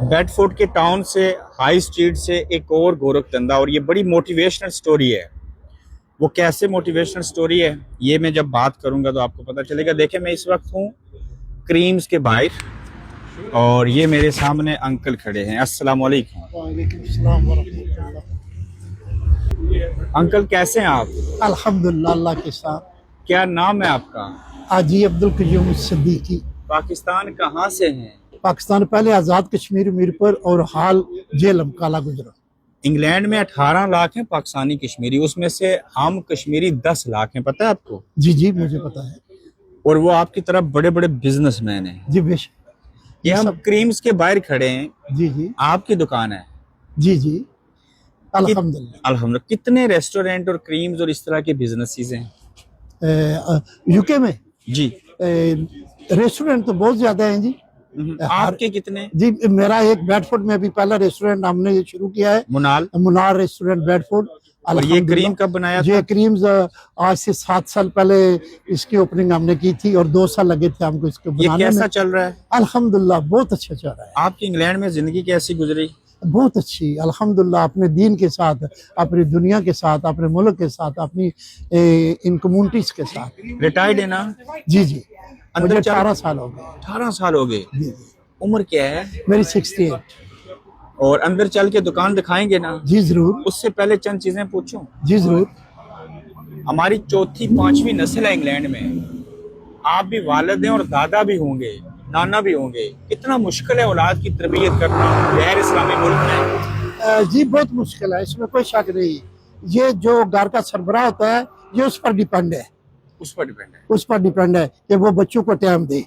Bedford के town से, high street से एक और गोरखधंधा, और ये बड़ी मोटिवेशनल स्टोरी है। वो कैसे मोटिवेशनल स्टोरी है ये मैं जब बात करूंगा तो आपको पता चलेगा। देखें, मैं इस वक्त हूँ क्रीम्स के बाहर और ये मेरे सामने अंकल खड़े हैं। अस्सलाम वालेकुम। वालेकुम सलाम व रहमतुल्लाह। अंकल कैसे हैं आप? अल्हम्दुलिल्लाह, अल्लाह के साथ। क्या नाम है आपका? हाजी अब्दुल कयूम सिद्दीकी। पाकिस्तान कहाँ से हैं? पाकिस्तान पहले आज़ाद कश्मीर मीरपुर और हाल जेलम काला गुजरा। इंग्लैंड में 18 लाख हैं पाकिस्तानी कश्मीरी, उसमें से हम कश्मीरी 10 लाख हैं, पता है आपको? जी जी मुझे पता है। और वो आपकी तरफ बड़े बड़े बिजनेसमैन हैं। जी बेशक। ये हम क्रीम्स के बाहर खड़े हैं। जी जी आपकी दुकान है? जी जी अल्हम्दुलिल्लाह। अल्हम्दुलिल्लाह। कितने रेस्टोरेंट और क्रीम्स और इस तरह के बिजनेसेस हैं यूके में? जी रेस्टोरेंट तो बहुत ज्यादा हैं जी। आपके कितने? जी मेरा एक बेडफोर्ड में अभी पहला रेस्टोरेंट हमने ये शुरू किया है, मुनार रेस्टोरेंट बेडफोर्ड। और ये क्रीम कब बनाया था? ये क्रीम्स आज से 7 साल पहले इसकी ओपनिंग हमने की थी और 2 साल लगे थे हमको इसको बनाने में। ये कैसा चल रहा है? अल्हम्दुलिल्लाह बहुत अच्छा चल रहा है। आपकी इंग्लैंड में जिंदगी कैसी गुजरी? बहुत अच्छी अल्हम्दुलिल्लाह, अपने दीन के साथ, अपनी दुनिया के साथ, अपने मुल्क के साथ, अपनी इन कम्युनिटीज के साथ। रिटायर्ड है ना? जी जी मुझे 18 साल हो गए। 18 साल हो गए? जी। उम्र क्या है? मेरी 68। और अंदर चल के दुकान दिखाएंगे ना? जी जरूर। उससे पहले चंद चीजें पूछूं? जी जरूर। हमारी चौथी पांचवी नस्ल है इंग्लैंड में। आप भी वालिद हैं और दादा भी होंगे, नाना भी होंगे। कितना मुश्किल है औलाद की तरबियत करना गैर इस्लामी मुल्क में? जी बहुत मुश्किल है, इसमें कोई शक नहीं। ये जो घर का सरबराह होता है ये उस पर डिपेंड है। उस पर डिपेंड है? उस पर डिपेंड है कि वो बच्चों को टाइम दे।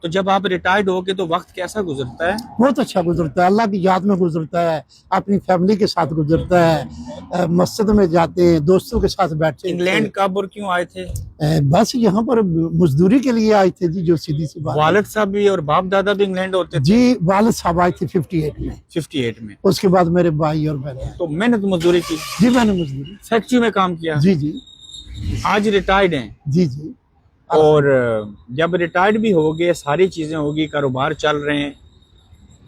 तो जब आप रिटायर्ड हो गए तो वक्त कैसा गुजरता है? बहुत अच्छा गुजरता है, अल्लाह की याद में गुजरता है, अपनी फैमिली के साथ गुजरता है, मस्जिद में जाते हैं, दोस्तों के साथ बैठते हैं। इंग्लैंड कब और क्यों आए थे? बस यहाँ पर मजदूरी के लिए आए थे जी, जो सीधी सी बात। वालिद साहब भी और बाप दादा भी इंग्लैंड होते थे? जी वालिद साहब आए थे 58 में। 58 में? उसके बाद मेरे भाई और बहने। तो मेहनत मजदूरी की? जी मैंने मजदूरी फैक्ट्री में काम किया? जी जी। आज रिटायर्ड हैं? जी जी। और जब रिटायर्ड भी हो गए, सारी चीजें होगी, कारोबार चल रहे हैं,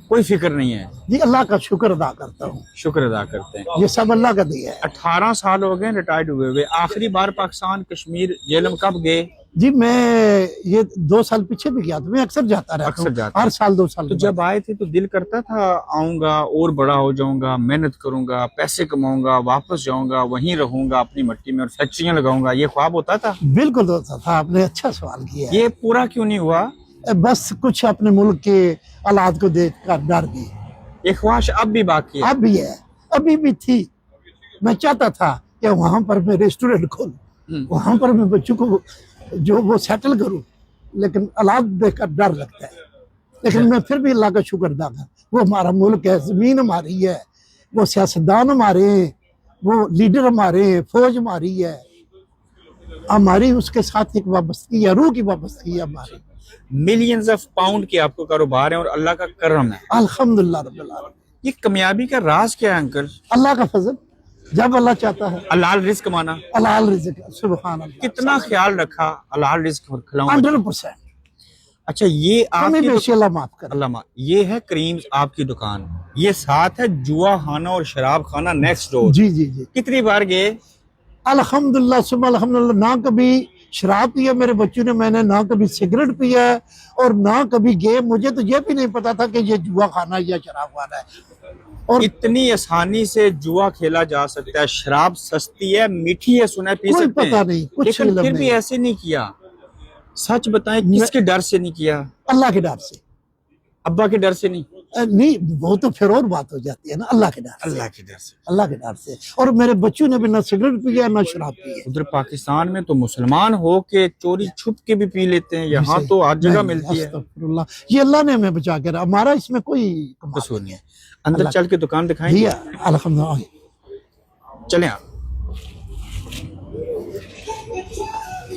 कोई फिक्र नहीं है? जी अल्लाह का शुक्र अदा करता हूँ। शुक्र अदा करते हैं। ये सब अल्लाह का दिया है। 18 साल हो गए रिटायर्ड हुए हुए। आखिरी बार पाकिस्तान कश्मीर जेलम कब गए? जी मैं ये 2 साल पीछे भी गया था। मैं अक्सर जाता रहता हूँ, हर साल 2 साल। तो जब आए थे तो दिल करता था आऊंगा और बड़ा हो जाऊंगा, मेहनत करूंगा, पैसे कमाऊंगा, वापस जाऊंगा, वहीं रहूंगा अपनी मिट्टी में और फैक्ट्रियां लगाऊंगा, ये ख्वाब होता था? बिल्कुल होता था। आपने अच्छा सवाल किया। ये पूरा क्यों नहीं हुआ? बस कुछ अपने मुल्क के हालात को देख कर डर गई। ये ख्वाहिश अब भी बाकी है? अब भी है, अभी भी थी। मैं चाहता था कि वहां पर मैं रेस्टोरेंट खोलूं, वहां पर मैं बच्चों को जो वो सेटल करूं, लेकिन हालात देखकर डर लगता है। लेकिन मैं फिर भी अल्लाह का शुक्र अदा कर, वो हमारा मुल्क है, जमीन हमारी है, वो सियासतदान हमारे हैं, वो लीडर हमारे हैं, फौज हमारी है, हमारी उसके साथ एक वाबस्तगी है, रूह की वाबस्तगी है हमारी। मिलियंस ऑफ पाउंड के आपको कारोबार है और अल्लाह का करम है। अल्हम्दुलिल्लाह रब्बिल आलमीन। ये कामयाबी का राज क्या है अंकल? अल्लाह का फजल, जब अल्लाह चाहता है। हलाल रिस्क कमाना, हलाल रिज़्क़, सुभान अल्लाह। कितना ख्याल रखा हलाल रिस्क खिलाऊं? 100%। अच्छा, ये आपकी अल्लाह माफ कर। अल्लाह, ये है क्रीम्स आपकी दुकान, ये साथ है जुआ खाना और शराब खाना नेक्स्ट डोर। जी जी जी। कितनी बार गए? अल्हम्दुलिल्लाह सुबह अल्हम्दुलिल्लाह। ना कभी शराब पिया मेरे बच्चों ने, मैंने ना कभी सिगरेट पिया है और ना कभी गेम। मुझे तो ये भी नहीं पता था कि ये जुआ खाना या शराब खाना है। और इतनी आसानी से जुआ खेला जा सकता है। शराब सस्ती है, मीठी है, सुना है, पी सकते हैं, पता नहीं, कुछ लेकिन फिर भी ऐसे नहीं किया। सच बताएं, किसके डर से नहीं किया? अल्लाह के डर से। अब्बा के डर से नहीं? नहीं, वो तो फिर और बात हो जाती है ना। अल्लाह के डर से। अल्लाह के डर से। अल्लाह के डर से। और मेरे बच्चों ने भी ना सिगरेट पिया ना शराब पी है। उधर पाकिस्तान में तो मुसलमान हो के चोरी छुप के भी पी लेते हैं, यहाँ तो हर जगह मिलती है। ये अल्लाह ने हमें बचा के रहा, हमारा इसमें कोई कसूर नहीं है। अंदर चल के दुकान दिखाएंगे? अल्हम्दुलिल्लाह। चलें आप।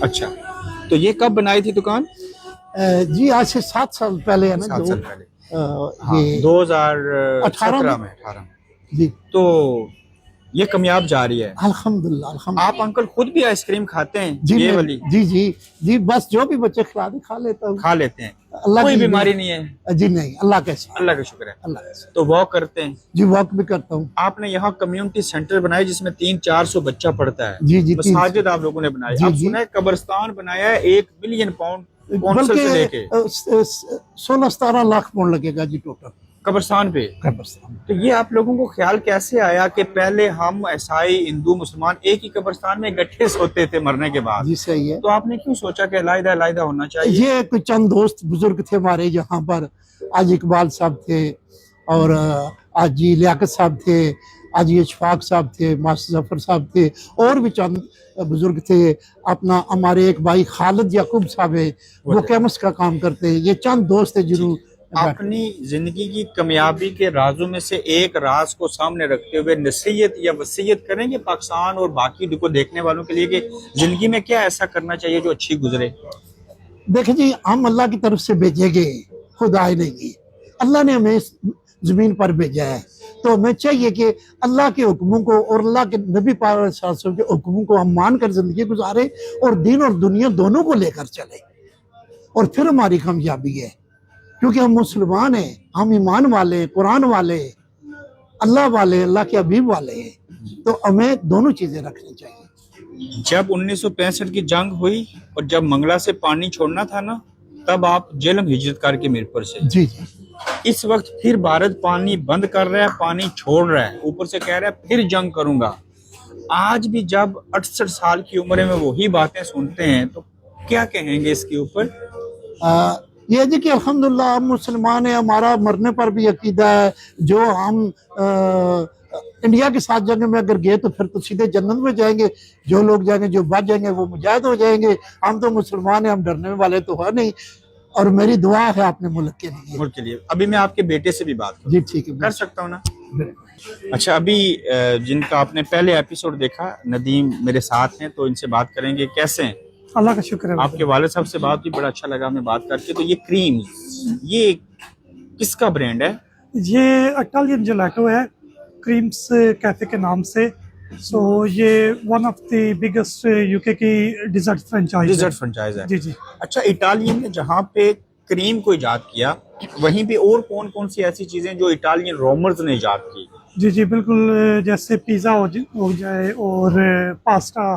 अच्छा, तो ये कब बनाई थी दुकान? जी आज से 7 साल पहले है ना। 7 साल पहले। ये 2018 में। 18 जी। तो ये कामयाब जा रही है। अल्हम्दुलिल्लाह अल्हम्दुलिल्लाह। आप अंकल खुद भी आइसक्रीम खाते हैं? जी ये मैं- वाली जी जी जी, बस जो भी बच्चे खिला दे खा लेता हूँ। खा लेते हैं? अल्लाह कोई की बीमारी नहीं है? जी नहीं, अल्लाह के साथ, अल्लाह का शुक्र है। अल्लाह के साथ। तो वॉक करते हैं? जी वॉक भी करता हूँ। आपने यहाँ कम्युनिटी सेंटर बनाया जिसमें 300-400 बच्चा पढ़ता है। जी जी, मसाजिद आप लोगों ने बनाई। जी, अब जी। सुना है कब्रिस्तान बनाया है 1 बिलियन पाउंड कौंसल से लेके बल्कि 16-17 लाख पाउंड लगेगा जी टोटल कब्रिस्तान पे। कब्रिस्तान। तो ये आप लोगों को ख्याल कैसे आया कि पहले हम ईसाई हिंदू मुसलमान एक ही कब्रिस्तान में इकट्ठे सोते थे मरने के बाद? जी सही है। तो आपने क्यों सोचा कि अलग अलग होना चाहिए? ये कुछ चंद दोस्त बुजुर्ग थे हमारे यहाँ पर, आज इकबाल साहब थे और आज जी लियाकत साहब थे, आज ये इशफाक साहब थे, मास्टर जफर साहब थे और भी चंद बुजुर्ग थे। अपना हमारे एक भाई खालिद याकूब साहब है, वो केमिस का काम करते हैं। ये चंद दोस्त है जरूर। अपनी जिंदगी की कामयाबी के राजों में से एक राज को सामने रखते हुए नसीहत या वसीयत करेंगे पाकिस्तान और बाकी को देखने वालों के लिए कि जिंदगी में क्या ऐसा करना चाहिए जो अच्छी गुजरे? देखिए जी, हम अल्लाह की तरफ से भेजे गए, खुदा ही नहीं, अल्लाह ने हमें इस जमीन पर भेजा है। तो हमें चाहिए कि अल्लाह के हुक्मों को और अल्लाह के नबी पाक सल्लल्लाहु अलैहि वसल्लम के हुक्मों को हम मानकर जिंदगी गुजारे और दीन और दुनिया दोनों को लेकर चले, और फिर हमारी कामयाबी है। क्योंकि हम मुसलमान हैं, हम ईमान वाले, कुरान वाले, अल्लाह वाले, अल्लाह के हबीब वाले हैं। तो हमें दोनों चीजें रखनी चाहिए। जब 1965 की जंग हुई और जब मंगला से पानी छोड़ना था ना, तब आप जेलम हिजरत करके मीरपुर से। जी जी। इस वक्त फिर भारत पानी बंद कर रहा है, पानी छोड़ रहा है, ऊपर से कह रहा है फिर जंग करूंगा। आज भी जब 68 साल की उम्र में वही बातें सुनते हैं तो क्या कहेंगे इसके ऊपर? ये जी कि अल्हम्दुलिल्लाह हम मुसलमान हैं, हमारा मरने पर भी अकीदा है। जो हम इंडिया के साथ जंग में अगर गए तो फिर तो सीधे जन्नत में जाएंगे। जो लोग जाएंगे, जो बच जाएंगे वो मुजाहिद हो जाएंगे। हम तो मुसलमान हैं, हम डरने वाले तो है नहीं। और मेरी दुआ है अपने मुल्क के लिए। मुल्क के लिए। अभी मैं आपके बेटे से भी बात करूं? जी ठीक है, कर सकता हूँ ना? अच्छा, अभी जिनका आपने पहले एपिसोड देखा, नदीम मेरे साथ हैं, तो इनसे बात करेंगे। कैसे हैं? अल्लाह का शुक्र है। आपके वाले साहब से बात भी बड़ा अच्छा लगा हमें बात करके। तो ये क्रीम, ये किसका ब्रांड है? ये इटालियन जेलाटो है, क्रीम्स कैफे के नाम से। सो ये one of the biggest UK की डिजर्ट फ्रेंचाइज डिजर्ट फ्रेंचाइज है। जी जी। अच्छा, इटालियन ने जहाँ पे क्रीम को इजाद किया, वहीं पे और कौन कौन सी ऐसी चीजें जो इटालियन रोमर्स ने इजाद की? जी जी बिल्कुल, जैसे पिज़्ज़ा हो जाए और पास्ता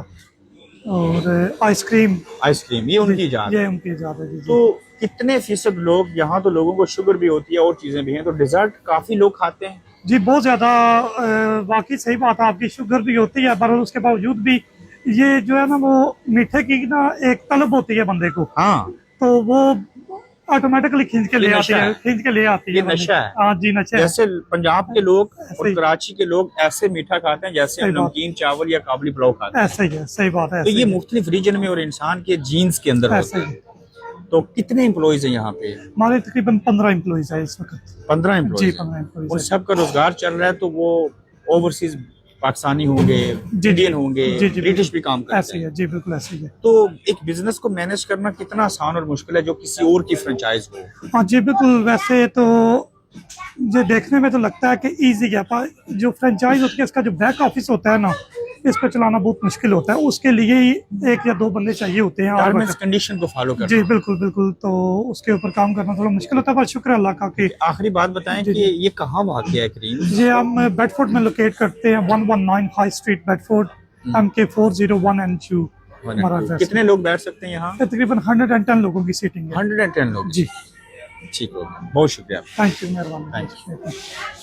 और आइसक्रीम। आइसक्रीम ये उनकी इजाद ये है। उनकी इजाद है। जी जी। तो कितने फीसद लोग, यहाँ तो लोगों को शुगर भी होती है और चीजें भी हैं, तो डिजर्ट काफी लोग खाते हैं? जी बहुत ज्यादा, वाकई सही बात है आपकी, शुगर भी होती है पर उसके बावजूद भी ये जो है ना, वो मीठे की ना एक तलब होती है बंदे को, हाँ, तो वो ऑटोमेटिकली खींच के ले ये आती नशा है, है। खींच के ले आती ये है। नशा है। हाँ जी, नशा है। जैसे पंजाब के लोग ऐसे और ही। कराची के लोग ऐसे मीठा खाते हैं जैसे हम सही बात। नमकीन चावल या काबली पुलाव खाते हैं। ऐसा ही है, सही बात है। तो ऐसा ये ही है, मुख्तलिफ रीजन में और इंसान के जीन्स के अंदर ऐसा होता ही है। है। तो कितने एम्प्लॉइज हैं यहाँ पे? हमारे तकरीबन 15 एम्प्लॉइज है इस वक्त। 15 जी एम्प्लॉइज। 15 एम्प्लॉइज उन है। सब का रोजगार चल रहा है, तो वो ओवरसीज पाकिस्तानी होंगे, जी, इंडियन होंगे, जी, जी, ब्रिटिश भी काम करते ऐसे ही हैं। है। जी बिल्कुल ऐसे ही है। तो एक बिजनेस को मैनेज करना कितना आसान और मुश्किल है जो किसी और की फ्रेंचाइज हो? हाँ जी बिल्कुल, वैसे तो जो देखने में तो लगता है कि इजी है, पर जो फ्रेंचाइज होती है इसका जो बैक ऑफिस होता है ना, इसको चलाना बहुत मुश्किल होता है। उसके लिए ही 1 या 2 बंदे चाहिए होते हैं। और टर्म्स कंडीशन को फॉलो करना। जी बिल्कुल बिल्कुल, तो उसके ऊपर काम करना थोड़ा मुश्किल होता है, पर शुक्र अल्लाह का कि आखिरी बात बताएं कि ये कहाँ वाक़ है क्रीम? ये हम बेडफोर्ड में लोकेट करते हैं, 119 high street Bedford, MK 401N2 हमारा एड्रेस। कितने लोग बैठ सकते हैं यहाँ? तकरीबन 110 लोगों की सीटिंग है। 110 लोग। जी ठीक हो गया, बहुत शुक्रिया। थैंक यू, मेहरबानी। Thank